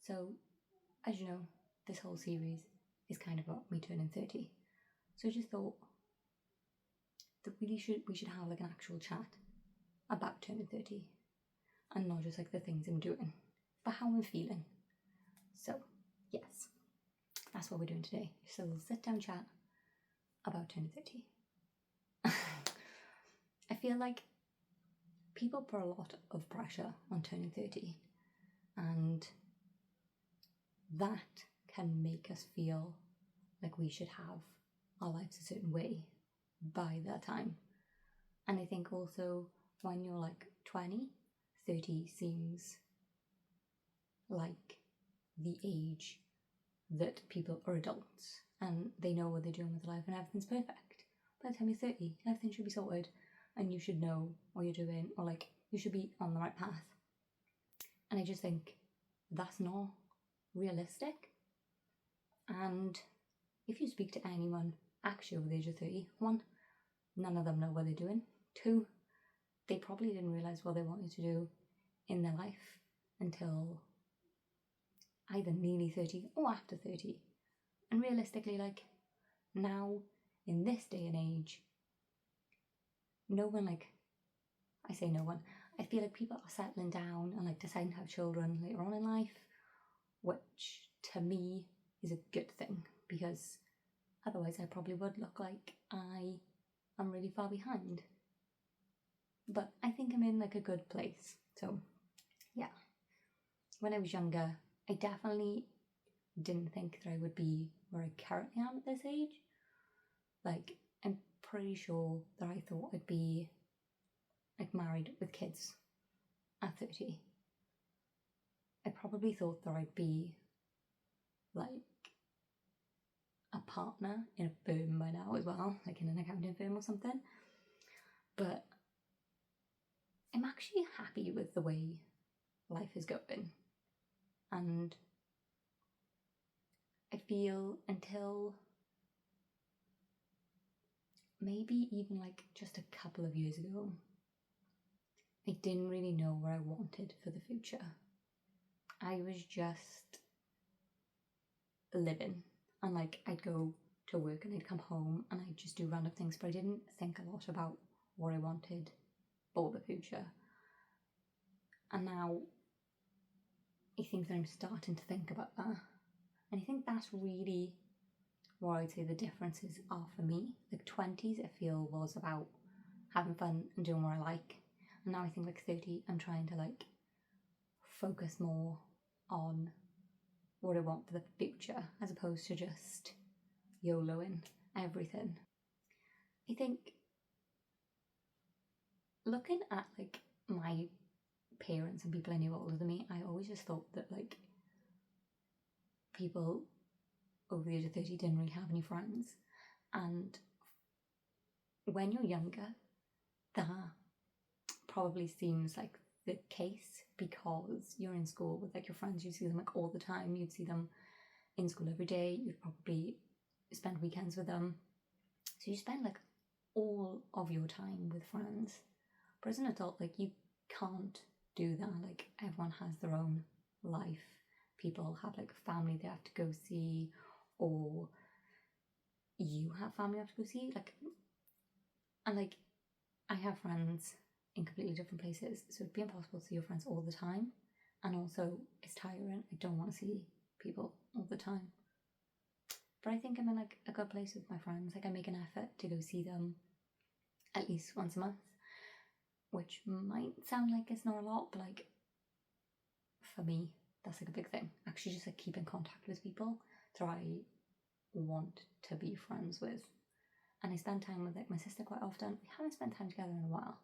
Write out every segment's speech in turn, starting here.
So, as you know, this whole series is kind of about me turning 30. So I just thought that we should have like an actual chat about turning 30 and not just like the things I'm doing, but how I'm feeling. So, yes, that's what we're doing today. Just a little sit down chat about turning 30. I feel like people put a lot of pressure on turning 30, and that can make us feel like we should have our lives a certain way by that time. And I think also when you're like 20, 30 seems like the age that people are adults and they know what they're doing with their life and everything's perfect. By the time you're 30, everything should be sorted and you should know what you're doing, or like you should be on the right path. And I just think that's not realistic. And if you speak to anyone actually over the age of 30, one, none of them know what they're doing. Two, they probably didn't realise what they wanted to do in their life until either nearly 30 or after 30. And realistically, like now in this day and age, no one, like, I say no one, I feel like people are settling down and like deciding to have children later on in life, which to me is a good thing, because otherwise I probably would look like I am really far behind. But I think I'm in like a good place. So yeah, when I was younger, I definitely didn't think that I would be where I currently am at this age. Like, I'm pretty sure that I thought I'd be like married with kids at 30. I probably thought that I'd be like a partner in a firm by now as well, like in an accounting firm or something. But I'm actually happy with the way life is going. And I feel until maybe even like just a couple of years ago, I didn't really know where I wanted for the future. I was just living, and like I'd go to work and I'd come home and I'd just do random things, but I didn't think a lot about what I wanted for the future. And now I think that I'm starting to think about that. And I think that's really what I'd say the differences are for me. Like 20s, I feel, was about having fun and doing what I like. And now I think like 30, I'm trying to like focus more on what I want for the future as opposed to just YOLOing everything. I think looking at like my parents and people I knew older than me, I always just thought that like people over the age of 30 didn't really have any friends. And when you're younger, that probably seems like the case because you're in school with like your friends, you see them like all the time, you'd see them in school every day, you'd probably spend weekends with them. So you spend like all of your time with friends. But as an adult, like you can't do that. Like everyone has their own life. People have like family they have to go see, or you have family you have to go see. Like, and like I have friends in completely different places, so it'd be impossible to see your friends all the time. And also it's tiring. I don't want to see people all the time. But I think I'm in like a good place with my friends. Like I make an effort to go see them at least once a month, which might sound like it's not a lot, but like for me, that's like a big thing. Actually just like keep in contact with people that I want to be friends with. And I spend time with like my sister quite often. We haven't spent time together in a while,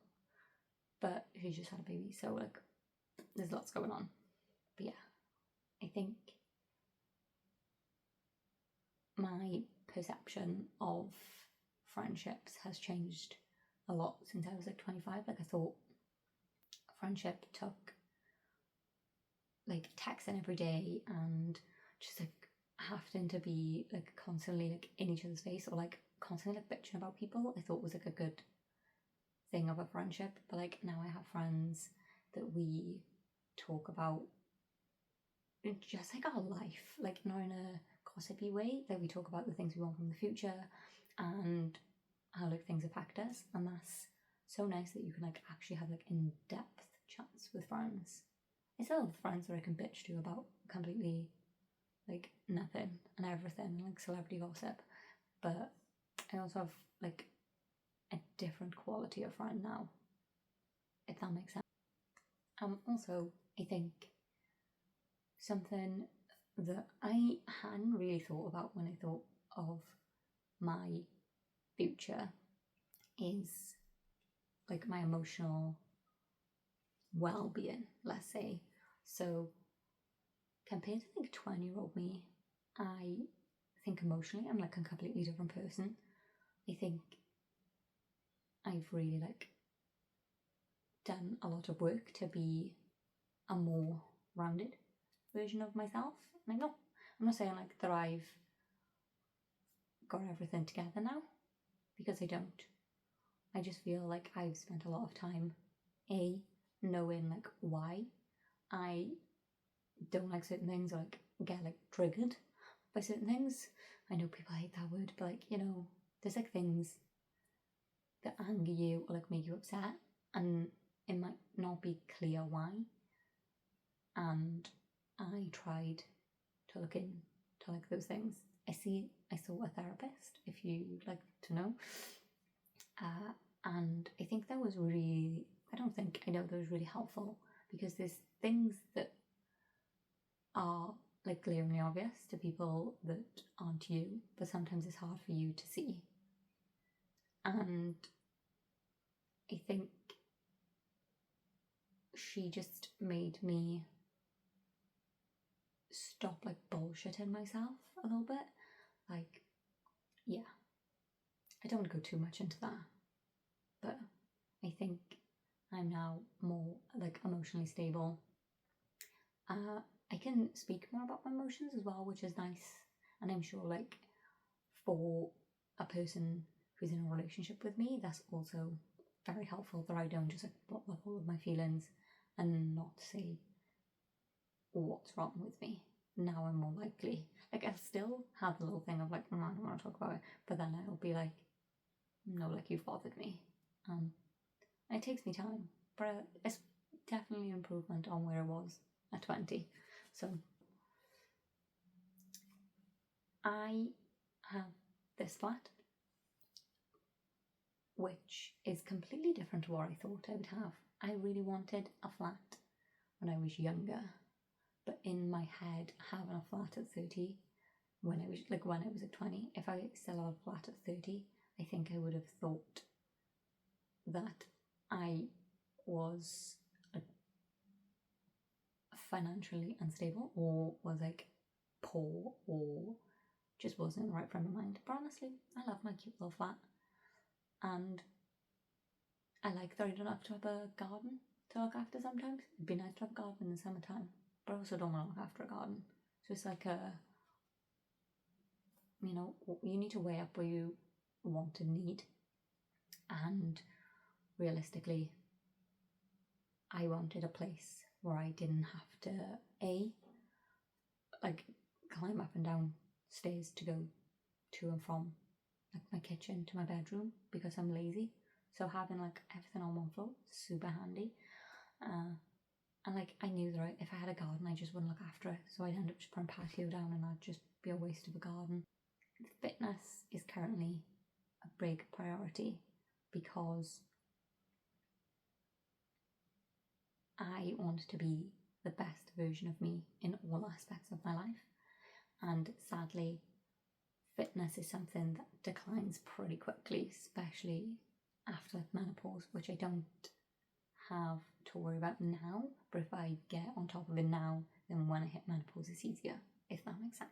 but she just had a baby, so like there's lots going on. But yeah, I think my perception of friendships has changed a lot since I was like 25. Like I thought friendship took like texting every day and just like having to be like constantly like in each other's face, or like constantly like bitching about people, I thought was like a good thing of a friendship. But like now I have friends that we talk about just like our life, like not in a gossipy way. Like we talk about the things we want from the future and how like things affect us, and that's so nice that you can like actually have like in-depth chats with friends. I still have friends that I can bitch to about completely like nothing and everything, like celebrity gossip, but I also have like a different quality of friend now, if that makes sense. Also, I think something that I hadn't really thought about when I thought of my future is like my emotional well-being, let's say. So compared to like 20-year-old me, I think emotionally I'm like a completely different person. I think I've really like done a lot of work to be a more rounded version of myself. And I'm not saying like that I've got everything together now, because I don't. I just feel like I've spent a lot of time knowing like why I don't like certain things, or like get like triggered by certain things. I know people hate that word, but like, you know, there's like things that anger you or like make you upset, and it might not be clear why. And I tried to look into like those things. I saw a therapist, if you'd like to know. And I think that was really, I know that was really helpful, because there's things that are like glaringly obvious to people that aren't you, but sometimes it's hard for you to see. And I think she just made me stop like bullshitting myself a little bit. Like, yeah, I don't want to go too much into that, but I think I'm now more like emotionally stable. I can speak more about my emotions as well, which is nice. And I'm sure like for a person who's in a relationship with me, that's also very helpful, that I don't just like bottle up all of my feelings and not say what's wrong with me. Now I'm more likely, like I'll still have the little thing of like, I don't want to talk about it, but then I'll be like, no, like you've bothered me. And it takes me time, but it's definitely an improvement on where I was at 20. So I have this flat, which is completely different to what I thought I would have. I really wanted a flat when I was younger, but in my head, having a flat at 30, when I was at 20, if I still had a flat at 30, I think I would have thought that I was financially unstable, or was like poor, or just wasn't in the right frame of mind. But honestly, I love my cute little flat, and I like that I don't have to have a garden to look after sometimes. It'd be nice to have a garden in the summertime, but I also don't want to look after a garden. So it's like you need to weigh up what you want and need. And realistically, I wanted a place where I didn't have to like climb up and down stairs to go to and from like my kitchen to my bedroom, because I'm lazy. So having like everything on one floor is super handy. And like I knew that if I had a garden, I just wouldn't look after it, so I'd end up just putting patio down, and that'd just be a waste of a garden. Fitness is currently a big priority, because I want to be the best version of me in all aspects of my life. And sadly, fitness is something that declines pretty quickly, especially after menopause, which I don't have to worry about now, but if I get on top of it now, then when I hit menopause it's easier, if that makes sense.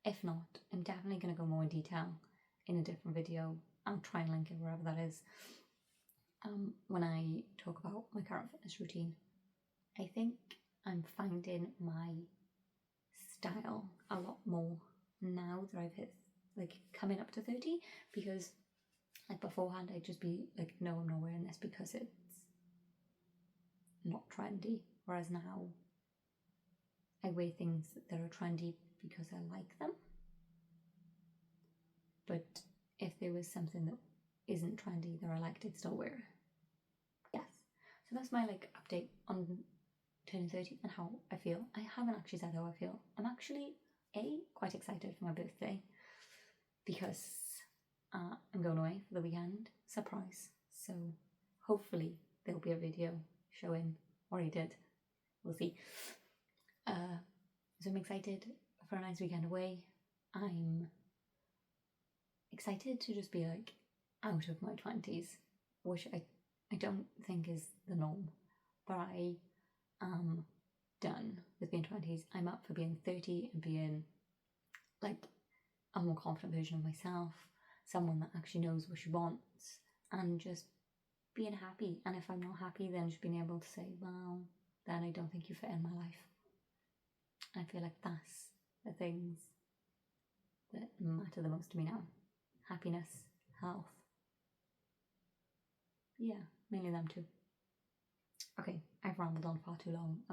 If not, I'm definitely going to go more in detail in a different video. I'll try and link it wherever that is, when I talk about my current fitness routine. I think I'm finding my style a lot more now that I've hit like coming up to 30, because like beforehand I'd just be like, no, I'm not wearing this because it's not trendy, whereas now I wear things that are trendy because I like them. But if there was something that isn't trendy that I liked, I'd still wear it. Yes. So that's my update on turning 30 and how I feel. I haven't actually said how I feel. I'm actually quite excited for my birthday because I'm going away for the weekend. Surprise. So hopefully there'll be a video showing what I did. We'll see. So I'm excited for a nice weekend away. I'm excited to just be out of my 20s, which I don't think is the norm, but I am done with being 20s. I'm up for being 30 and being a more confident version of myself, someone that actually knows what she wants, and just being happy. And if I'm not happy, then just being able to say, well, then I don't think you fit in my life. I feel like that's the things that matter the most to me now. Happiness, health. Yeah, mainly them two. Okay, I've rambled on far too long.